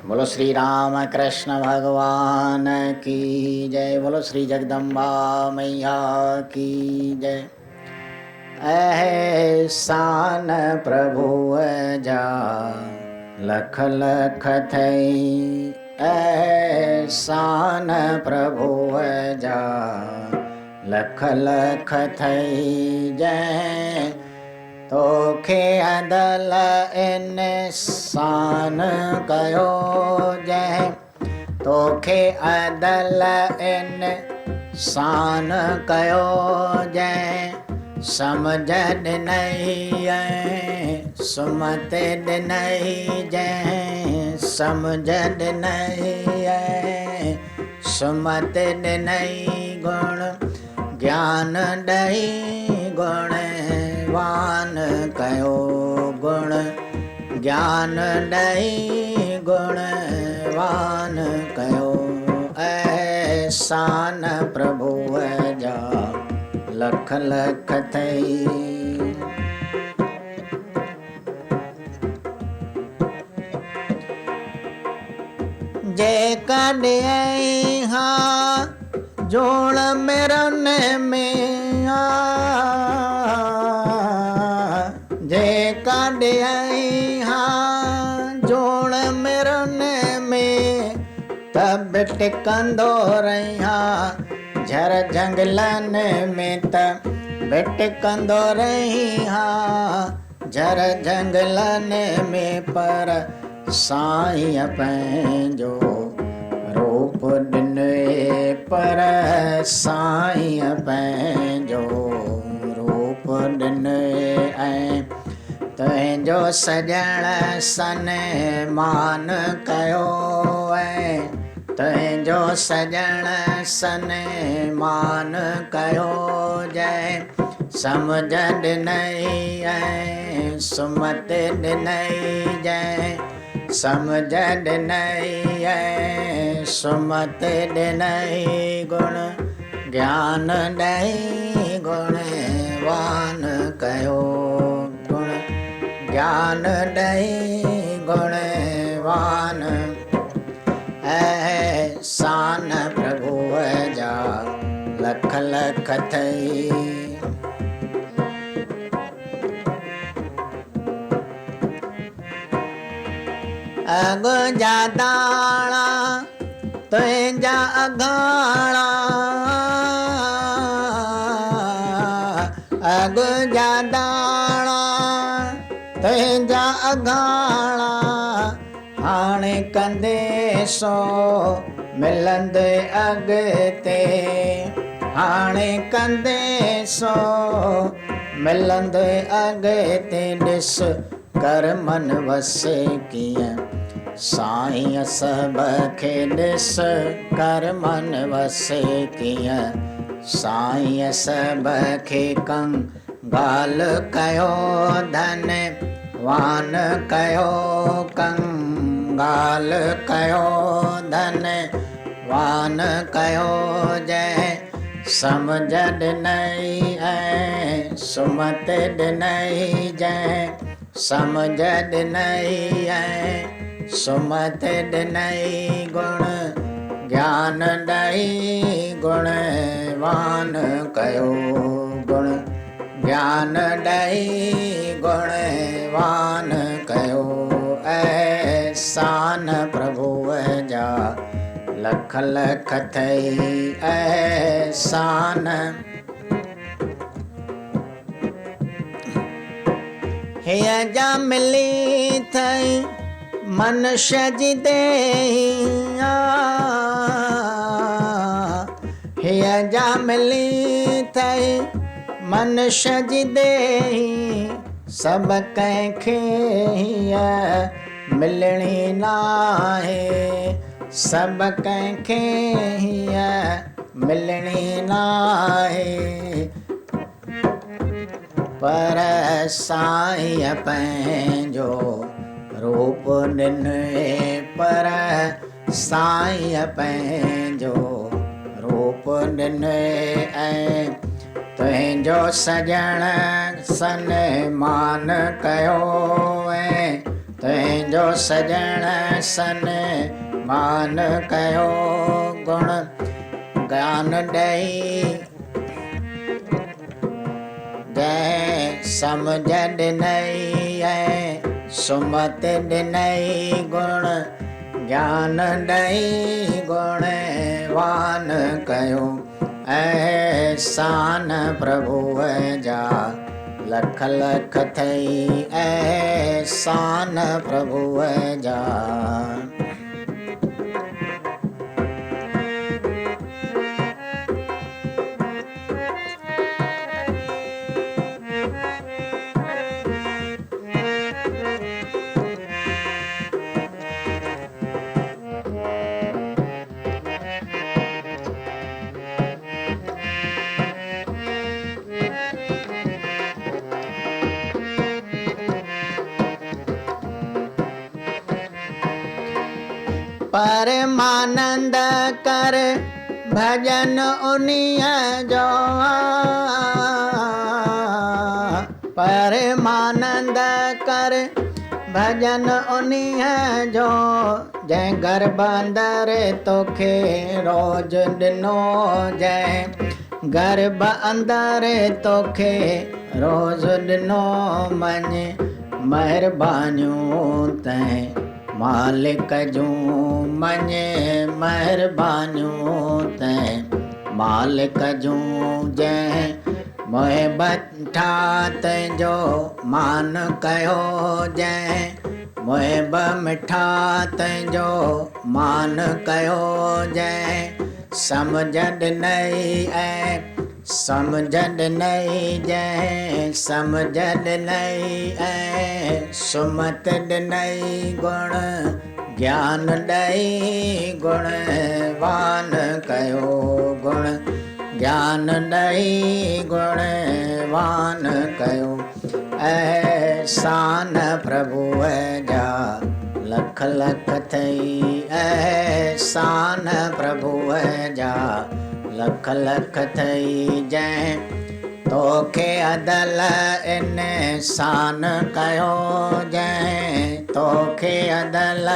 बोलो श्री राम कृष्ण भगवान की जय। बोलो श्री जगदम्बा मैया की जय। एहसान प्रभु जा लख लख थई, एहसान प्रभु जा लख लख थई। जय तोखे अदल इंसान कयो, जय तोखे अदल इंसान कयो। जय समझ ॾिनई सुमत ॾिनई, जय समझ ॾिनई सुमत ॾिनई। गुण ज्ञान ॾई गुण वान कयो, गुण ज्ञान ॾई गुण वान कयो। एहसान प्रभुअ जा लख लख थई। जेका ॾियई हा जोड़ मेरन में आ, जेका ॾियई हा जोड़ मेरन में तब टिकंदो रही हा। झर जंगलन में त टिकंदो रही हा, झर जंगलन में पर साईं पंहिंजो रूप ॾिने, पर साईं पंहिंजो रूप ॾिने। ऐं तुंहिंजो सॼण सन मान कयो, ऐं तुंहिंजो सॼण सन मान कयो। जय समझ ॾिनई ऐं सुमत ॾिनई, जय समझ ॾिनई ऐं सुमत ॾिनई। गुण ज्ञान ॾई गुण वान कयो, गुण ज्ञान ॾई गुण वान। एहसान प्रभुअ जा लख लख थई। अग जा दाणा तुंहिंजा अघाणा, अग जा दाणा तुंहिंजा अघाणा। हाणे कंदे सो मिलंदे अॻिते, हाणे कंदे सो मिलंदे अॻिते। ॾिस कर मन वसे कीअं साईं सभ खे, ॾिस कर मन वसे कीअं साईं सभ खे। कंगाल कयो धन वान कयो, कंगाल कयो धन वान कयो। जय समझ ॾिनई ऐं सुमत ॾिनई, जय समझ ॾिनई ऐं सुमत ॾिनई। गुण ज्ञान ॾई गुण वान कयो, गुण ज्ञान ॾई गुण वान कयो। एहसान प्रभुअ जा लख लख थई, एहसान हिय जा मिली थई मनुष्य जी देहिया, हिय जा मिली थई मनुष्य जी देही। सब कंहिंखे हीअ मिलणी नाहे, सब कंहिंखे हीअ मिलणी नाहे। पर साईं पंहिंजो रूप ॾिने, पर साईं पंहिंजो रूप ॾिने। ऐं तुंहिंजो सॼण सन मान कयो, ऐं तुंहिंजो तंहिंजो सजण सन मान कयो गुण ज्ञान ॾेई जंहिं समझ ॾिनई ऐं सुमत ॾिनई गुण ज्ञान ॾेई गुण वान कयो एहसान प्रभुअ जा लख लख थई एहसान प्रभुअ जा। परमानंद कर भजन उन्हीअ जो परमानंद कर भजन उन्हीअ जो जंहिं गर्भ अंदरि तोखे रोज़ ॾिनो जंहिं गर्भ अंदरि तोखे रोज़ ॾिनो मञ महिरबानियूं तंहिं मालिक जूं मञ महिरबानियूं तंहिं मालिक जूं जंहिं मुहिबत तंहिंजो मान कयो जंहिं मुहिब मिठा तंहिंजो मान कयो जंहिं समझ ॾिनई ऐं समझ ॾिनई जंहिं समझ ॾिनई ऐं सुमत ॾिनई गुण ज्ञान ॾेई गुण वान कयो गुण ज्ञान ॾेई गुण वान कयो एहसान प्रभुअ जा लख लख थई एहसान प्रभुअ जा लख लख थई जंहिं तोखे अदल इंसान कयो जंहिं तोखे अदल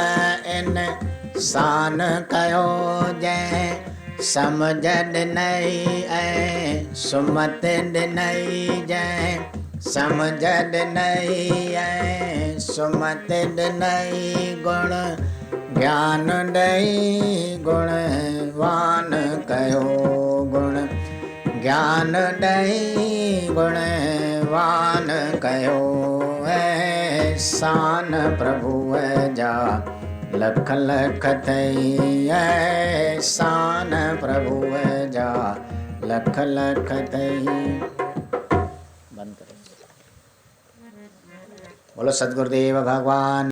इंसान कयो जंहिं समझ ॾिनई ऐं सुमत ॾिनई जंहिं समझ ॾिनई ऐं सुमत ॾिनई गुण ज्ञान ॾेई गुण वान कयो गुण ज्ञान ॾेई गुण वान कयो एहसान प्रभुअ जा लख लख थई एहसान प्रभुअ जा लख लख थई। बंद करो। बोलो सद्गुरुदेव भगवान।